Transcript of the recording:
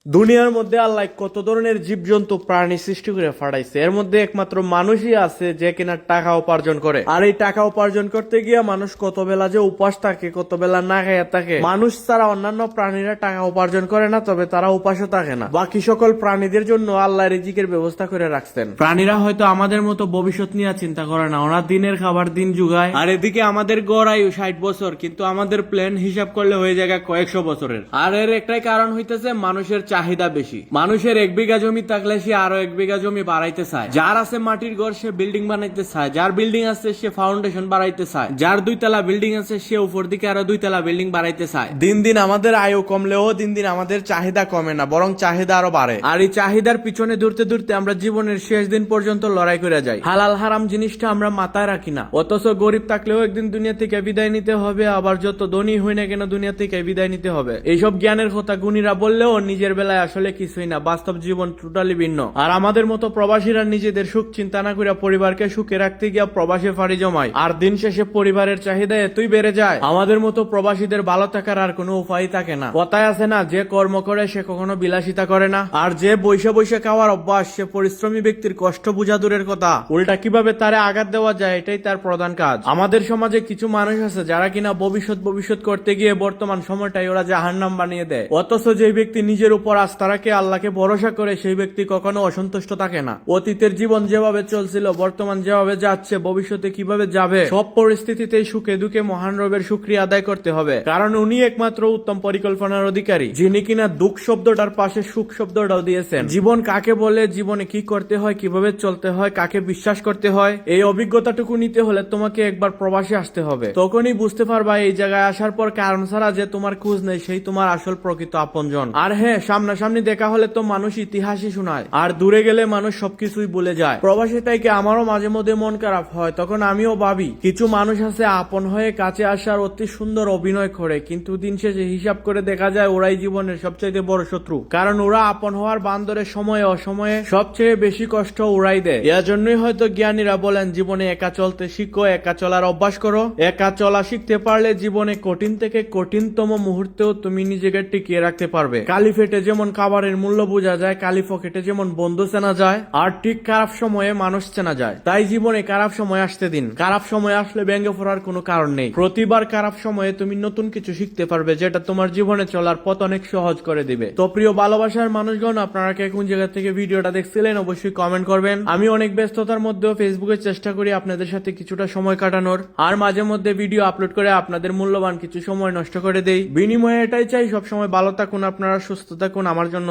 দুনিয়ার মধ্যে আল্লাহ কত ধরনের জীবজন্তু প্রাণী সৃষ্টি করে ফাটাইছে, এর মধ্যে একমাত্র মানুষই আছে যে কিনা টাকা উপার্জন করে। আর এই টাকা উপার্জন করতে গিয়ে মানুষ কত বেলা যে উপাস থাকে, কত বেলা না খাইয়া থাকে। মানুষ ছাড়া অন্যান্য প্রাণীরা টাকা উপার্জন করে না, তবে তারা উপাসও থাকে না। বাকি সকল প্রাণীদের জন্য আল্লাহ রিজিকের ব্যবস্থা করে রাখছেন। প্রাণীরা হয়তো আমাদের মতো ভবিষ্যৎ নিয়ে চিন্তা করে না, ওরা দিনের খাবার দিন যুগায়। আর এদিকে আমাদের গড় আয়ু 60 বছর, কিন্তু আমাদের প্ল্যান হিসাব করলে হয়ে যায় কয়েকশো বছরের। আর এর একটাই কারণ হইতেছে মানুষের চাহিদা বেশি। মানুষের 1 বিঘা জমি থাকলে সে আরো 1 বিঘা জমি বাড়াইতে চায়। যার আছে মাটির ঘর সে বিল্ডিং বানাইতে চায়, যার বিল্ডিং আছে সে ফাউন্ডেশন বাড়াইতে চায়, যার 2 তলা বিল্ডিং আছে সে উপর দিকে আরো 2 তলা বিল্ডিং বাড়াইতে চায়। দিন দিন আমাদের আয়ু কমলেও দিন দিন আমাদের চাহিদা কমে না, বরং চাহিদা আরো বাড়ে। আর এই চাহিদার পিছনে দৌড়তে দৌড়তে আমরা জীবনের শেষ দিন পর্যন্ত লড়াই করে যাই। হালাল হারাম জিনিসটা আমরা মাথায় রাখি না, অথচ গরিব থাকলেও একদিন দুনিয়া থেকে বিদায় নিতে হবে, আবার যত ধনী হই না কেন দুনিয়া থেকে বিদায় নিতে হবে। এইসব জ্ঞানের কথা গুণীরা বললেও নিজের বেলায় আসলে কিছুই না, বাস্তব জীবন টোটালি ভিন্ন। আর আমাদের মতো প্রবাসীরা নিজেদের সুখ চিন্তা না করে পরিবারকে সুখে রাখতে গিয়ে প্রবাসে ফাড়ি জমায়, আর দিন শেষে পরিবারের চাহিদা এতই বেড়ে যায় আমাদের মতো প্রবাসীদের ভালো থাকার আর কোনো উপায় থাকে না। কথায় আছে না, যে কর্ম করে সে কখনো বিলাসিতা করে না, আর যে বৈশা বৈশা খাওয়ার অভ্যাস সে পরিশ্রমী ব্যক্তির কষ্ট বোঝা দূরের কথা, উল্টা কিভাবে তারে আঘাত দেওয়া যায় এটাই তার প্রধান কাজ। আমাদের সমাজে কিছু মানুষ আছে যারা কিনা ভবিষ্যৎ করতে গিয়ে বর্তমান সময়টাই ওরা জাহান্নাম বানিয়ে দেয়, অথচ যে ব্যক্তি নিজের উপর আস্থা রাখে, আল্লাহকে ভরসা করে, সেই ব্যক্তি কখনো অসন্তুষ্ট থাকে না। অতীতের জীবন যেভাবে চলছিল, বর্তমান যেভাবে যাচ্ছে, ভবিষ্যতে কিভাবে যাবে, সব পরিস্থিতিতেই সুখে দুঃখে মহান রবের শুকরিয়া আদায় করতে হবে, কারণ উনি একমাত্র উত্তম পরিকল্পনার অধিকারী, যিনি কিনা দুঃখ শব্দটার পাশে সুখ শব্দটাও দিয়েছেন। জীবন কাকে বলে, জীবনে কি করতে হয়, কিভাবে চলতে হয়, কাকে বিশ্বাস করতে হয়, এই অভিজ্ঞতাটুকু নিতে হলে তোমাকে একবার প্রবাসে আসতে হবে। তখনই বুঝতে পারবা এই জায়গায় আসার পর কারণ ছাড়া যে তোমার খোঁজ নেই সেই তোমার আসল প্রকৃত আপনজন। আর হ্যাঁ, সামনাসামনি দেখা হলে তো মানুষ ইতিহাসই শোনায়, আর দূরে গেলে মানুষ সবকিছুই ভুলে যায়। প্রবাসী তাইকে আমারও মাঝে মধ্যে মন খারাপ হয়, তখন আমিও ভাবি কিছু মানুষ আছে আপন হয়ে কাছে আসার অতি সুন্দর অভিনয় করে, কিন্তু দিন শেষে হিসাব করে দেখা যায় ওরাই জীবনের সবচেয়ে বড় শত্রু, কারণ ওরা আপন হওয়ার বান্দরে সময়ে অসময়ে সবচেয়ে বেশি কষ্ট ওরাই দেয়। এর জন্যই হয়তো জ্ঞানীরা বলেন জীবনে একা চলতে শিখো, একা চলার অভ্যাস করো। একা চলা শিখতে পারলে জীবনে কঠিন থেকে কঠিনতম মুহূর্তেও তুমি নিজেকে টিকিয়ে রাখতে পারবে। কালি ফেটে যেমন খাবারের মূল্য বোঝা যায়, কালি পকেটে যেমন বন্ধু চেনা যায়, আর ঠিক খারাপ সময়ে মানুষ চেনা যায়। তাই জীবনে খারাপ সময় আসতে দিন, খারাপ সময় আসলে ব্যঙ্গে পড়ার কোনো কারণ নেই। প্রতিবার খারাপ সময়ে তুমি নতুন কিছু শিখতে পারবে, যেটা তোমার জীবনে চলার পথ অনেক সহজ করে দিবে। তো প্রিয় ভালোবাসার মানুষগণ, আপনারা কে কোন জায়গা থেকে ভিডিওটা দেখছিলেন অবশ্যই কমেন্ট করবেন। আমি অনেক ব্যস্ততার মধ্যেও ফেসবুকে চেষ্টা করি আপনাদের সাথে কিছুটা সময় কাটানোর, আর মাঝে মধ্যে ভিডিও আপলোড করে আপনাদের মূল্যবান কিছু সময় নষ্ট করে দেই। বিনিময়ে এটাই চাই সবসময় ভালো থাকুন আপনারা, সুস্থ থাকুন। আমার জন্য